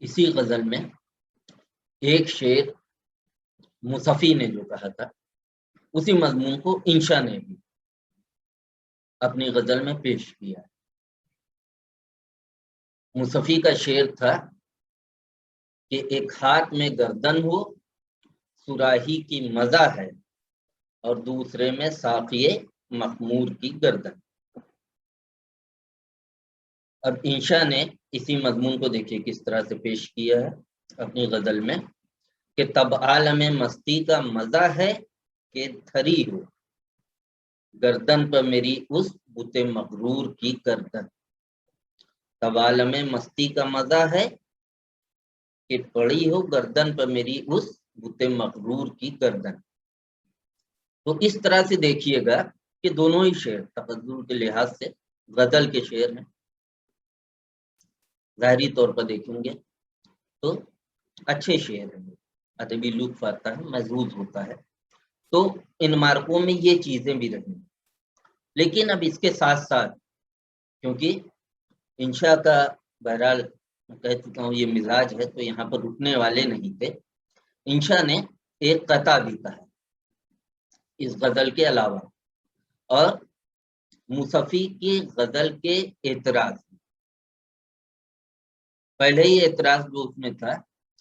اسی غزل میں ایک شعر مصفی نے جو کہا تھا اسی مضمون کو انشا نے بھی اپنی غزل میں پیش کیا ہے۔ مصفی کا شعر تھا کہ ایک ہاتھ میں گردن ہو صراحی کی مزہ ہے اور دوسرے میں ساقی مخمور کی گردن۔ اب انشا نے اسی مضمون کو دیکھیے کس طرح سے پیش کیا ہے اپنی غزل میں کہ تب عالم مستی کا مزہ ہے کہ دھری ہو گردن پر میری اس بت مغرور کی گردن۔ تب عالم مستی کا مزہ ہے کہ پڑی ہو گردن پر میری اس بت مغرور کی گردن۔ تو اس طرح سے دیکھیے گا کہ دونوں ہی شعر تفضل کے لحاظ سے غزل کے شعر ہیں، ظاہری طور پر دیکھیں گے تو اچھے شعر ہیں، ادبی لطف آتا ہے، محظوظ ہوتا ہے۔ تو ان مارکوں میں یہ چیزیں بھی رہیں، لیکن اب اس کے ساتھ ساتھ کیونکہ انشا کا بہرحال کہہ چکا ہوں یہ مزاج ہے تو یہاں پر رکنے والے نہیں تھے، انشا نے ایک قطع بھی کہا اس غزل کے علاوہ، اور مصفی کی غزل کے اعتراض، پہلے ہی اعتراض جو اس میں تھا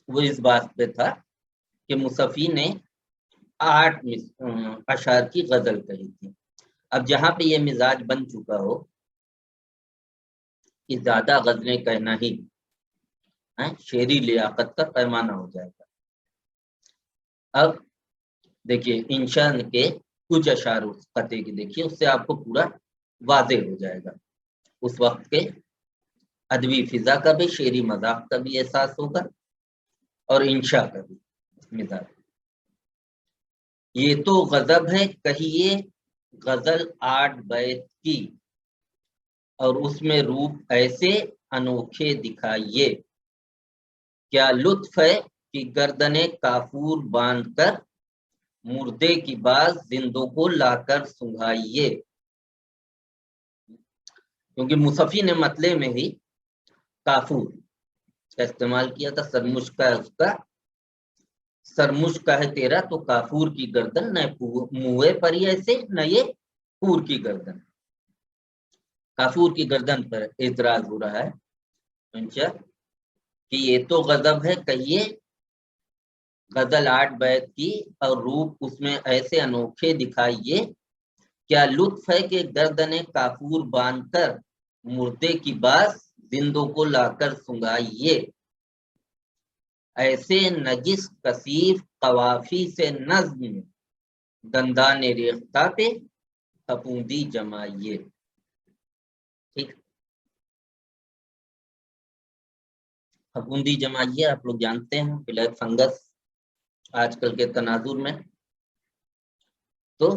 وہ اس بات پہ تھا کہ مصفی نے 8 اشعار کی غزل کہی تھی۔ اب جہاں پہ یہ مزاج بن چکا ہو کہ زیادہ غزلیں کہنا ہی شعری لیاقت کا پیمانہ ہو جائے گا۔ اب دیکھیے انشا کے کچھ اشعار اس قطعے کی دیکھیے، اس سے آپ کو پورا واضح ہو جائے گا، اس وقت کے ادبی فضا کا بھی، شعری مذاق کا بھی احساس ہوگا اور انشا کا بھی مزاج۔ یہ تو غضب ہے کہیے غزل 8 بیت کی اور اس میں روپ ایسے انوکھے دکھائیے، کیا لطف ہے کہ گردن کافور باندھ کر مردے کی باز زندوں کو لا کر سنگھائیے۔ کیونکہ مصفی نے مطلع میں ہی کافور کا استعمال کیا تھا، سرمشق کا ہے اس کا، سرمشق کا ہے تیرا تو کافور کی گردن، نہ موئے پر ایسے نہ یہ پور کی گردن۔ کافور کی گردن پر اعتراض ہو رہا ہے انشا کہ یہ تو غضب ہے کہیے غزل 8 بیت کی اور روپ اس میں ایسے انوکھے دکھائیے، کیا لطف ہے کہ گردن کافور باندھ کر مردے کی باز زندوں کو لا کر سنگھائیے، ایسے نجس کثیف قوافی سے نظم دندان ریختہ پہ پھپھوندی جمائیے۔ ٹھیک، پھپھوندی جمائیے آپ لوگ جانتے ہیں بلیک فنگس آج کل کے تناظر میں، تو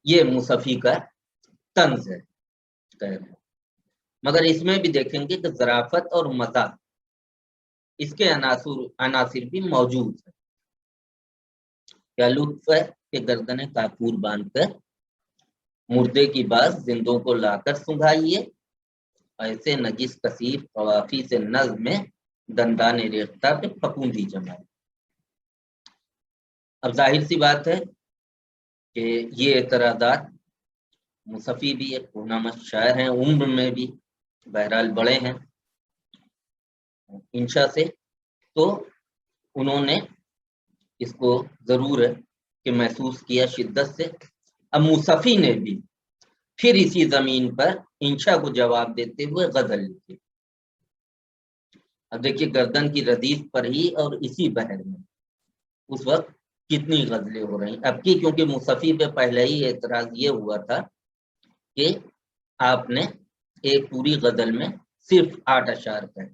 یہ مصفی کا طنز ہے مگر اس میں بھی دیکھیں گے کہ ظرافت اور مزاح اس کے عناصر بھی موجود ہیں۔ کیا لطف ہے کہ گردن کافور باندھ کر مردے کی باز زندوں کو لا کر سنگھائیے، ایسے نجس کثیف قوافی سے نظم میں دندان ریختہ پہ پھپھوندی جمائے۔ اب ظاہر سی بات ہے کہ یہ اعتراضات، مصفی بھی ایک پرنامہ شاعر ہیں، عمر میں بھی بہرحال بڑے ہیں انشا سے، تو انہوں نے اس کو ضرور ہے کہ محسوس کیا شدت سے۔ اب مصفی نے بھی پھر اسی زمین پر انشا کو جواب دیتے ہوئے غزل لکھی۔ اب دیکھیے گردن کی ردیف پر ہی اور اسی بحر میں اس وقت کتنی غزلیں ہو رہی، اب کی کیونکہ مصفی پہ پہلے ہی اعتراض یہ ہوا تھا کہ آپ نے ایک پوری غزل میں صرف 8 اشعار کہے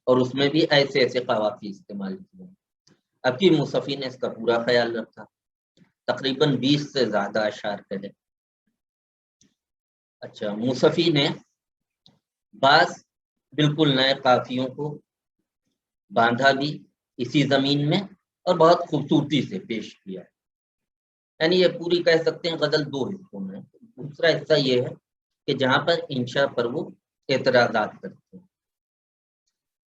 اور اس میں بھی ایسے ایسے قوافی استعمال کیے، اب کی مصفی نے اس کا پورا خیال رکھا، تقریباً 20 سے زیادہ اشعار کہے۔ اچھا، مصفی نے بعض بالکل نئے قافیوں کو باندھا بھی اسی زمین میں اور بہت خوبصورتی سے پیش کیا ہے، یعنی یہ پوری کہہ سکتے ہیں غزل 2 حصوں میں۔ دوسرا حصہ یہ ہے کہ جہاں پر انشا پر وہ اعتراضات کرتے ہیں،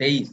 23,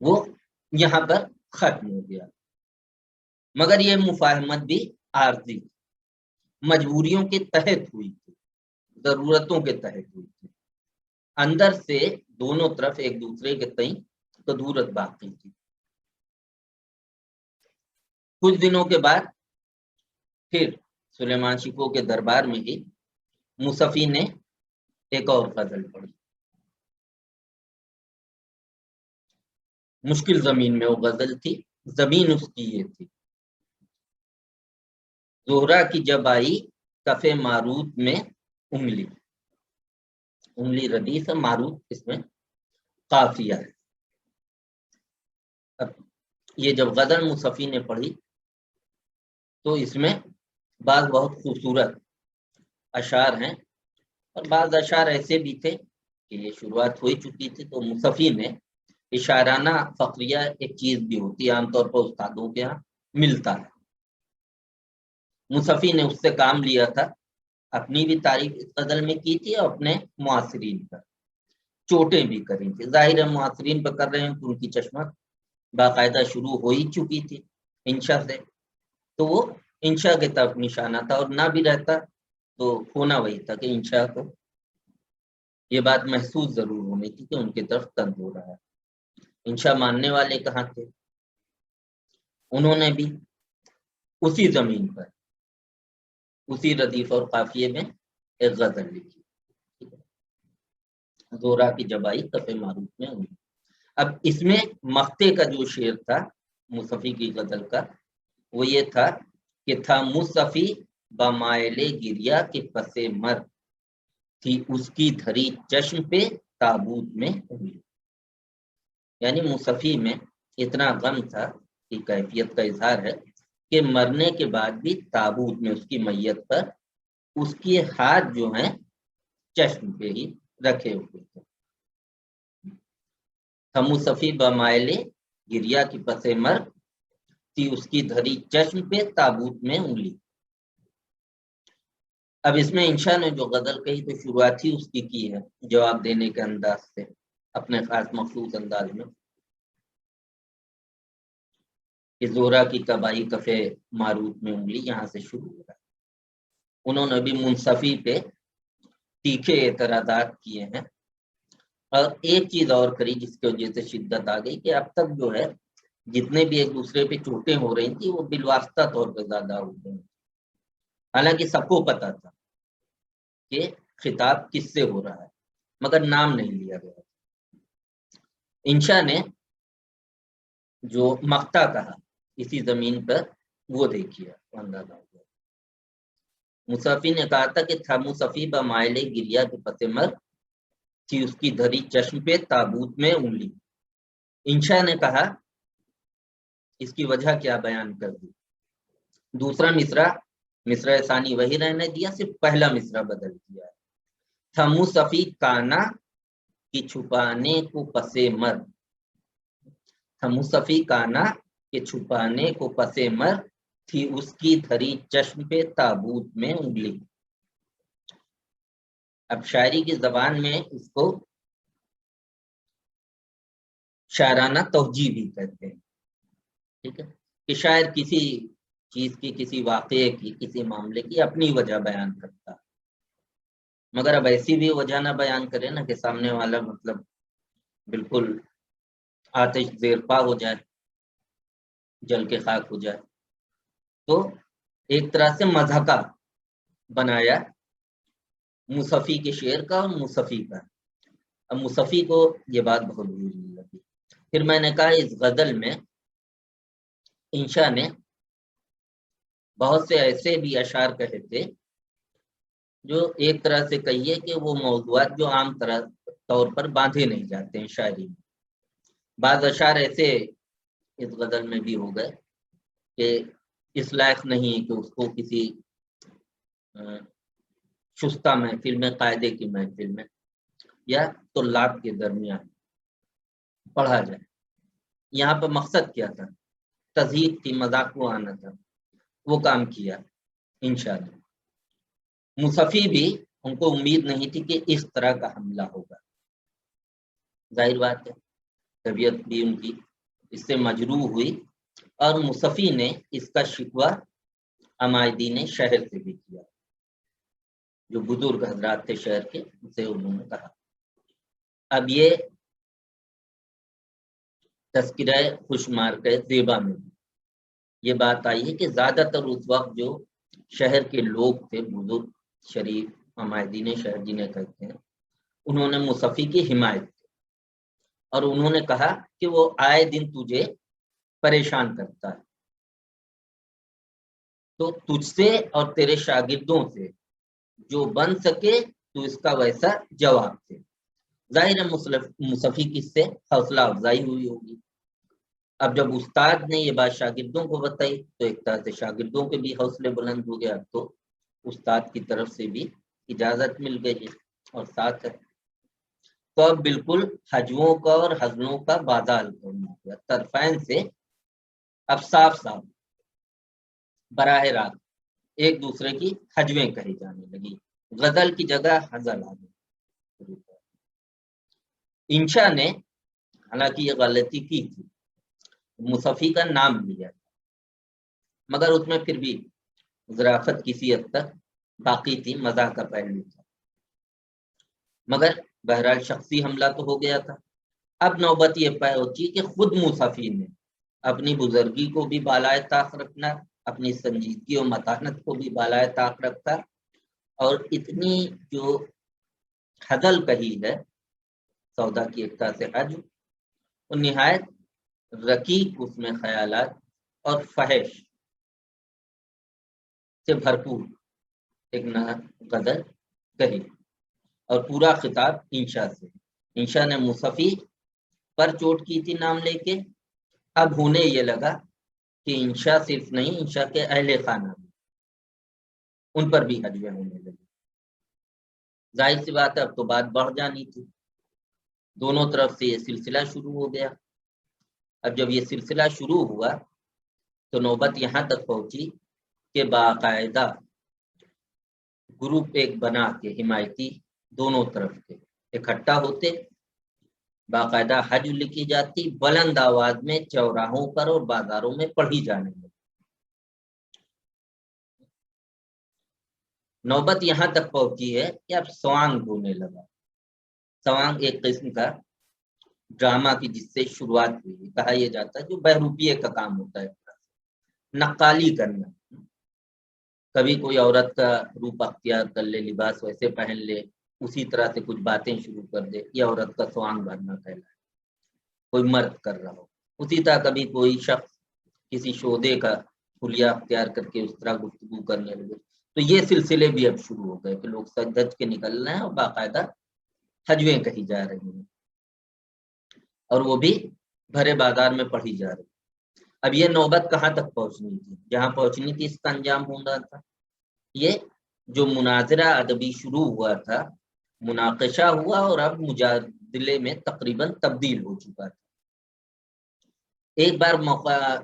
وہ یہاں پر ختم ہو گیا، مگر یہ مفاہمت بھی عارضی مجبوریوں کے تحت ہوئی تھی، ضرورتوں کے تحت ہوئی تھی، اندر سے دونوں طرف ایک دوسرے کے تئیں قدورت باقی تھی۔ کچھ دنوں کے بعد پھر سلیمان شکوہ کے دربار میں ہی مصفی نے ایک اور غزل پڑھی۔ مشکل زمین میں وہ غزل تھی، زمین اس کی یہ تھی: زہرا کی جب آئی کف ماروت میں انگلی، انگلی ردیف ہے، ماروت اس میں قافیہ ہے۔ اب یہ جب غزل مصفی نے پڑھی تو اس میں بعض بہت خوبصورت اشعار ہیں، اور بعض اشعار ایسے بھی تھے کہ یہ شروعات ہو چکی تھی، تو مصفی نے اشارانہ فقریہ ایک چیز بھی ہوتی ہے، عام طور پر استادوں کے یہاں ملتا ہے، مصفی نے اس سے کام لیا تھا، اپنی بھی تعریف اس غزل میں کی تھی اور اپنے معاصرین پر چوٹیں بھی کری تھی۔ ظاہر ہے معاصرین پر کر رہے ہیں تو ان کی چشمت باقاعدہ شروع ہو ہی چکی تھی انشاء سے، تو وہ انشاء کی طرف نشانہ تھا، اور نہ بھی رہتا تو ہونا وہی تھا کہ انشاء کو یہ بات محسوس ضرور ہونی تھی کہ ان کی طرف تند ہو رہا ہے۔ انشاء ماننے والے کہاں تھے؟ انہوں نے بھی اسی زمین پر اسی ردیف اور قافیے میں ایک غزل لکھی، زہرا کی جب آئی کف معروف میں انگلی۔ اب اس میں مقطع کا جو شعر تھا مصفی کی غزل کا، وہ یہ تھا کہ تھا مصفی بمائل گریا کے پس مر، تھی اس کی دھری چشم پہ تابوت میں انگلی۔ یعنی مصفی میں اتنا غم تھا کہ کیفیت کا اظہار ہے کہ مرنے کے بعد بھی تابوت میں اس کی میت پر اس کے ہاتھ جو ہیں چشم پہ ہی رکھے ہوئے تھے۔ مصفی بمائل گریا کی پس مر، تھی اس کی دھری چشم پہ تابوت میں انگلی۔ اب اس میں انشاء نے جو غزل کہی تو شروعات ہی اس کی ہے جواب دینے کے انداز سے، اپنے خاص مخصوص انداز میں، کہ زہرا کی کبائی کفے ماروت میں انگلی، یہاں سے شروع ہو رہا ہے۔ انہوں نے بھی منصفی پہ تیکھے اعتراضات کیے ہیں، اور ایک چیز اور کری جس کی وجہ سے شدت آ گئی کہ اب تک جو ہے جتنے بھی ایک دوسرے پہ چوٹیں ہو رہی تھی وہ بالواسطہ طور پہ زیادہ ہو گئی، حالانکہ سب کو پتا تھا کہ خطاب کس سے ہو رہا ہے، مگر نام نہیں لیا گیا۔ انشاء نے جو مقطع کہا اسی زمین پر، وہ دیکھیے اندازہ ہو گیا۔ مصفی نے کہا تھا کہ تھا مصفی بمائل گریا کے پس مر، تھی اس کی دھری چشم پہ تابوت میں انگلی۔ انشاء نے کہا اس کی وجہ کیا بیان کر دی، دوسرا مصرع ثانی وہی رہنے دیا، صرف پہلا مصرع بدل دیا۔ تھا مصفی کانا کی چھپانے کو پس مر، تھا مصفی کانا کے چھپانے کو پس مر، تھی اس کی دھری چشم پہ تابوت میں انگلی۔ اب شاعری کی زبان میں اس کو شاعرانہ توجیہ بھی کہتے ہیں، ٹھیک ہے، کہ شاعر کسی چیز کی، کسی واقعے کی، کسی معاملے کی اپنی وجہ بیان کرتا، مگر اب ایسی بھی وجہ نہ بیان کرے نا کہ سامنے والا مطلب بالکل آتش زیر پا ہو جائے، جل کے خاک ہو جائے۔ تو ایک طرح سے مضحکہ بنایا مصفی کے شعر کا اور مصفی کا۔ اب مصفی کو یہ بات بہت بری لگی۔ پھر میں نے کہا اس غزل میں انشاء نے بہت سے ایسے بھی اشعار کہے تھے جو ایک طرح سے کہیے کہ وہ موضوعات جو عام طور پر باندھے نہیں جاتے ہیں شاعری میں۔ بعض اشعار ایسے اس غزل میں بھی ہو گئے کہ اس لائق نہیں کہ اس کو کسی شستہ محفل میں، قاعدے کی محفل میں یا طلاب کے درمیان پڑھا جائے۔ یہاں پر مقصد کیا تھا؟ تذہیب تھی، مذاق کو آنا تھا، وہ کام کیا انشاء اللہ۔ مصفی بھی ان کو امید نہیں تھی کہ اس طرح کا حملہ ہوگا، ظاہر بات ہے طبیعت بھی ان کی اس سے مجروح ہوئی اور مصفی نے اس کا شکوہ عمائدین شہر سے بھی کیا، جو بزرگ حضرات تھے شہر کے، اسے انہوں نے کہا۔ اب یہ تذکرہ خوشمار کے زیبا میں یہ بات آئی ہے کہ زیادہ تر اس وقت جو شہر کے لوگ تھے، بزرگ شریف عمائدین شہر جنہیں کہتے ہیں، انہوں نے مصفی کی حمایت کی اور انہوں نے کہا کہ وہ آئے دن تجھے پریشان کرتا ہے، تو تجھ سے اور تیرے شاگردوں سے جو بن سکے تو اس کا ویسا جواب دے۔ ظاہر ہے مصفی کی اس سے حوصلہ افزائی ہوئی ہوگی۔ اب جب استاد نے یہ بات شاگردوں کو بتائی تو ایک طرح سے شاگردوں کے بھی حوصلے بلند ہو گیا، تو استاد کی طرف سے بھی اجازت مل گئی اور ساتھ ہے۔ تو اب بالکل حجووں کا اور ہزلوں کا بازار ہو گیا، طرفین سے اب صاف صاف براہ راست ایک دوسرے کی حجویں کہی جانے لگی، غزل کی جگہ ہزل آ گئی۔ انشا نے حالانکہ یہ غلطی کی تھی، مصفی کا نام لیا، مگر اس میں پھر بھی ظرافت کسی حد تک باقی تھی، مزاح کا پہلو تھا، مگر بہرحال شخصی حملہ تو ہو گیا تھا۔ اب نوبت یہ پہنچی کہ خود مصفی نے اپنی بزرگی کو بھی بالائے طاق رکھنا، اپنی سنجیدگی اور متانت کو بھی بالائے طاق رکھتا، اور اتنی جو حزل کہی ہے سودا کی ایک طرح سے حج، اور نہایت رقیق اس میں خیالات اور فحش سے بھرپور ایک غزل کہی، اور پورا خطاب انشا سے۔ انشا نے مصفی پر چوٹ کی تھی نام لے کے، اب ہونے یہ لگا کہ انشا صرف نہیں، انشا کے اہل خانہ بھی، ان پر بھی حجویں ہونے لگی۔ ظاہر سی بات ہے اب تو بات بڑھ جانی تھی، دونوں طرف سے یہ سلسلہ شروع ہو گیا۔ اب جب یہ سلسلہ شروع ہوا تو نوبت یہاں تک پہنچی کہ باقاعدہ گروپ ایک بنا کے حمایتی دونوں طرف کے اکٹھا ہوتے، باقاعدہ حج لکھی جاتی، بلند آواز میں چوراہوں پر اور بازاروں میں پڑھی جانے لگی۔ نوبت یہاں تک پہنچی ہے کہ اب سوانگ ہونے لگا۔ سوانگ ایک قسم کا ڈرامہ کی جس سے شروعات ہوئی، کہا یہ جاتا ہے جو بہروپیے کا کام ہوتا ہے، نقالی کرنا، کبھی کوئی عورت کا روپ اختیار کر لے، لباس ویسے پہن لے، اسی طرح سے کچھ باتیں شروع کر دے، یہ عورت کا سوانگ بھرنا کہلاتا ہے، کوئی مرد کر رہا ہو۔ اسی طرح کبھی کوئی شخص کسی شعبے کا حلیہ اختیار کر کے اس طرح گفتگو کرنے لگے، تو یہ سلسلے بھی اب شروع ہو گئے کہ لوگ سج دھج کے نکل رہے ہیں اور باقاعدہ حجویں کہی جا رہی ہیں، اور وہ بھی بھرے بازار میں پڑھی جا رہی۔ اب یہ نوبت کہاں تک پہنچنی تھی؟ جہاں پہنچنی تھی اس کا انجام ہونا تھا۔ یہ جو مناظرہ ادبی شروع ہوا تھا، مناقشہ ہوا اور اب مجادلے میں تقریباً تبدیل ہو چکا تھا۔ ایک بار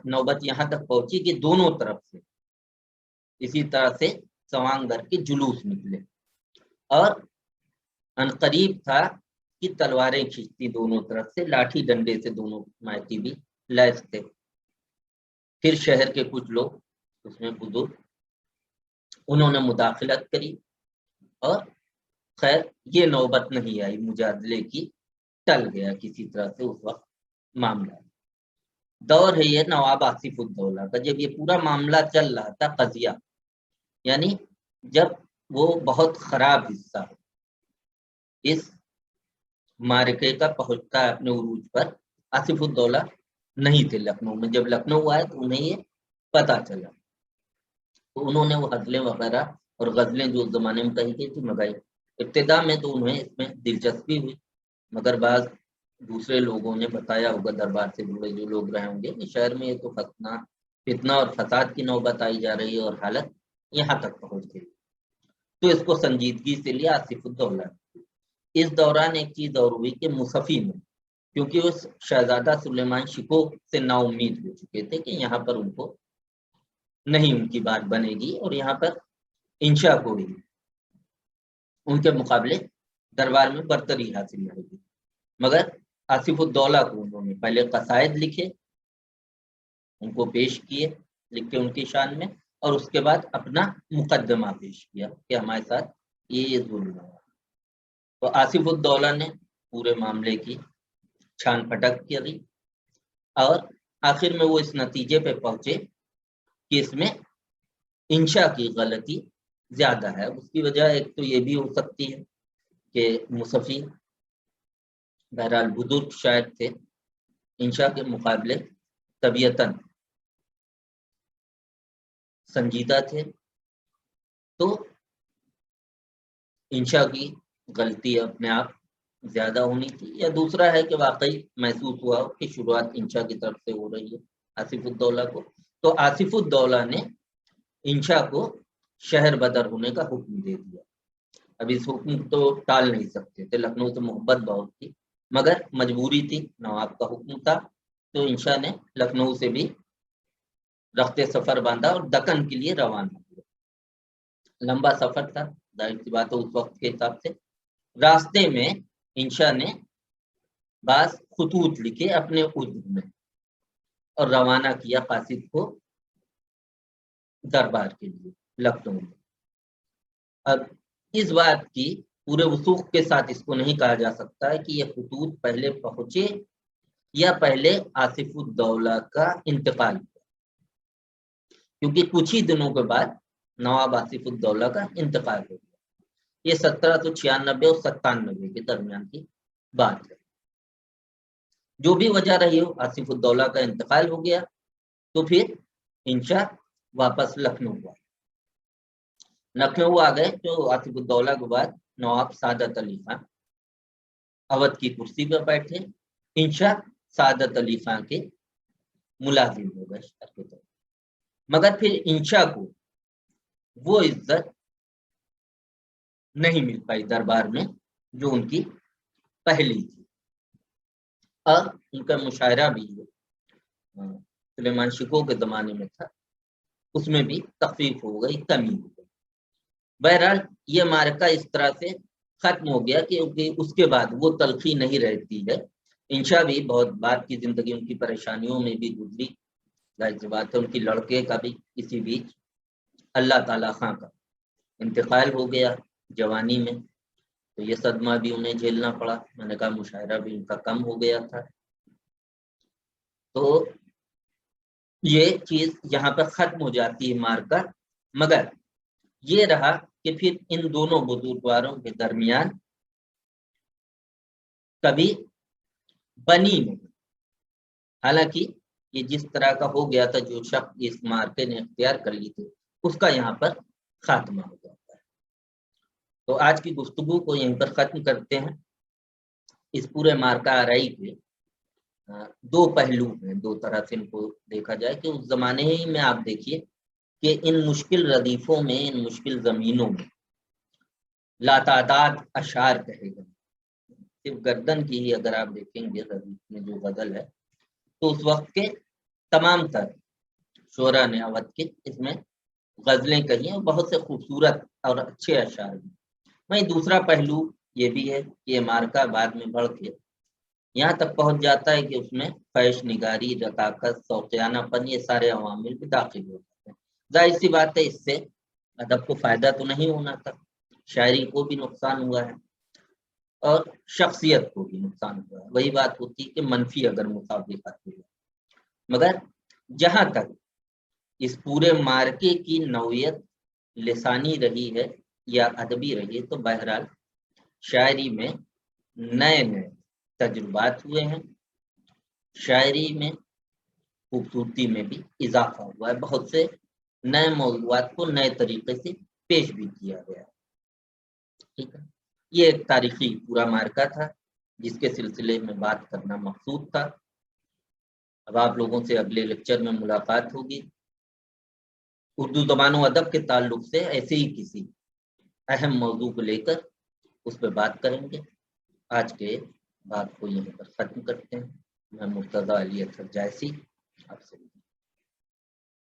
نوبت یہاں تک پہنچی کہ دونوں طرف سے اسی طرح سے سوانگ بھر کے جلوس نکلے، اور عنقریب تھا کہ تلواریں کھینچتی دونوں طرف سے، لاٹھی ڈنڈے سے دونوں مائتی بھی لیس تھے۔ پھر شہر کے کچھ لوگ، اس میں بزرگ، انہوں نے مداخلت کری، اور خیر یہ نوبت نہیں آئی مجادلے کی، ٹل گیا کسی طرح سے اس وقت معاملہ۔ دور ہے یہ نواب آصف الدولہ کا، جب یہ پورا معاملہ چل رہا تھا، قضیہ یعنی جب وہ بہت خراب حصہ اس معرکے کا پہنچتا ہے اپنے عروج پر، آصف الدولہ نہیں تھے لکھنؤ میں۔ جب لکھنؤ آئے تو انہیں یہ پتا چلا، تو انہوں نے وہ غزلیں وغیرہ اور غزلیں جو اس زمانے میں کہی گئی تھی منگائی۔ ابتدا میں تو انہیں اس میں دلچسپی ہوئی، مگر بعض دوسرے لوگوں نے بتایا ہوگا، دربار سے جڑے جو لوگ رہے ہوں گے، کہ شہر میں یہ تو فتنہ اور فساد کی نوبت آئی جا رہی ہے اور حالت یہاں تک پہنچ گئی، تو اس کو سنجیدگی سے لیا آصف الدولہ۔ اس دوران ایک چیز اور ہوئی کہ مصفی میں، کیونکہ اس شہزادہ سلیمان شکو سے نا امید ہو چکے تھے کہ یہاں پر ان کو نہیں ان کی بات بنے گی، اور یہاں پر انشا کو ہی ان کے مقابلے دربار میں برتری حاصل رہے گی، مگر آصف الدولہ کو انہوں نے پہلے قصائد لکھے ان کو پیش کیے لکھ کے ان کی شان میں، اور اس کے بعد اپنا مقدمہ پیش کیا کہ ہمارے ساتھ یہ ظلم ہوا۔ تو آصف الدولہ نے پورے معاملے کی چھان پھٹک کری اور آخر میں وہ اس نتیجے پہ پہنچے کہ اس میں انشاء کی غلطی زیادہ ہے۔ اس کی وجہ ایک تو یہ بھی ہو سکتی ہے کہ مصفی بہرحال بزرگ شاعر تھے، انشاء کے مقابلے طبیعتاً سنجیدہ تھے، تو انشاء کی غلطی اپنے آپ زیادہ ہونی تھی، یا دوسرا ہے کہ واقعی محسوس ہوا کہ شروعات انشاء کی طرف سے ہو رہی ہے آصف الدولہ کو، تو آصف الدولہ نے انشاء کو شہر بدر ہونے کا حکم دے دیا۔ اب اس حکم تو ٹال نہیں سکتے تھے، لکھنؤ سے محبت بہت تھی، مگر مجبوری تھی، نواب کا حکم تھا، تو انشاء نے لکھنؤ سے بھی رخت سفر باندھا اور دکن کے لیے روانہ ہوا۔ لمبا سفر تھا، ظاہر سی بات ہے اس وقت کے حساب سے۔ راستے میں انشاء نے بعض خطوط لکھے اپنے عجم میں اور روانہ کیا قاصد کو دربار کے لیے لکھنؤ میں۔ اب اس بات کی پورے وثوق کے ساتھ اس کو نہیں کہا جا سکتا ہے کہ یہ خطوط پہلے پہنچے یا پہلے آصف الدولہ کا انتقال ہوا، کیونکہ کچھ ہی دنوں کے بعد نواب آصف الدولہ کا انتقال ہو گیا۔ یہ 1796 اور 97 کے درمیان کی بات ہے۔ جو بھی وجہ رہی ہو، آصف الدولہ کا انتقال ہو گیا، تو پھر انشاء واپس لکھنؤ ہوا۔ لکھنؤ آ گئے تو آصف الدولہ کے بعد نواب سعادت علی خان اودھ کی کرسی پر بیٹھے، انشاء سعادت علی خان کے ملازم ہو گئے شہر کے طور، مگر پھر انشاء کو وہ عزت نہیں مل پائی دربار میں جو ان کی پہلی تھی، اور ان کا مشاعرہ بھی سلیمان شکوہ کے زمانے میں تھا، اس میں بھی تخفیف ہو گئی، کمی ہو گئی۔ بہرحال یہ معرکہ اس طرح سے ختم ہو گیا کہ اس کے بعد وہ تلخی نہیں رہتی ہے۔ انشاء بھی بہت بات کی زندگی ان کی پریشانیوں میں بھی گزری، ظاہر سی بات ہے ان کی لڑکے کا بھی اسی بیچ اللہ تعالیٰ خاں کا انتقال ہو گیا جوانی میں، تو یہ صدمہ بھی انہیں جھیلنا پڑا۔ میں نے کہا مشاعرہ بھی ان کا کم ہو گیا تھا، تو یہ چیز یہاں پر ختم ہو جاتی ہے معرکہ۔ مگر یہ رہا کہ پھر ان دونوں بزرگواروں کے درمیان کبھی بنی نہیں، حالانکہ یہ جس طرح کا ہو گیا تھا، جو شخص اس معرکے نے اختیار کر لی تھی اس کا یہاں پر خاتمہ ہو جاتا ہے۔ تو آج کی گفتگو کو یہیں پر ختم کرتے ہیں۔ اس پورے معرکہ آرائی کے دو پہلو ہیں، دو طرح سے ان کو دیکھا جائے کہ اس زمانے ہی میں آپ دیکھیے کہ ان مشکل ردیفوں میں، ان مشکل زمینوں میں لاتعداد اشعار کہے گئے، صرف گردن کی ہی اگر آپ دیکھیں گے ردیف میں جو غزل ہے، تو اس وقت کے تمام تر شعراء نے اودھ کے اس میں غزلیں کہی ہیں، بہت سے خوبصورت اور اچھے اشعار ہیں۔ وہیں دوسرا پہلو یہ بھی ہے کہ یہ معرکہ بعد میں بڑھ کے یہاں تک پہنچ جاتا ہے کہ اس میں فحش نگاری، رقاقت، شوقیانہ پن، یہ سارے عوامل بھی داخل ہو جاتے ہیں۔ ظاہر سی بات ہے اس سے ادب کو فائدہ تو نہیں ہونا تھا، شاعری کو بھی نقصان ہوا ہے اور شخصیت کو بھی نقصان ہوا ہے۔ وہی بات ہوتی ہے کہ منفی اگر مطابقت ہو، مگر جہاں تک اس پورے معرکے کی نوعیت لسانی رہی ہے یا ادبی رہی ہے، تو بہرحال شاعری میں نئے نئے تجربات ہوئے ہیں، شاعری میں خوبصورتی میں بھی اضافہ ہوا ہے، بہت سے نئے موضوعات کو نئے طریقے سے پیش بھی کیا گیا۔ ٹھیک ہے، یہ ایک تاریخی پورا معرکہ تھا جس کے سلسلے میں بات کرنا مقصود تھا۔ اب آپ لوگوں سے اگلے لیکچر میں ملاقات ہوگی، اردو زبان و ادب کے تعلق سے ایسے ہی کسی اہم موضوع کو لے کر اس پہ بات کریں گے۔ آج کے بات کو یہیں پر ختم کرتے ہیں۔ میں مرتضیٰ علی اطہر جائسی آپ سے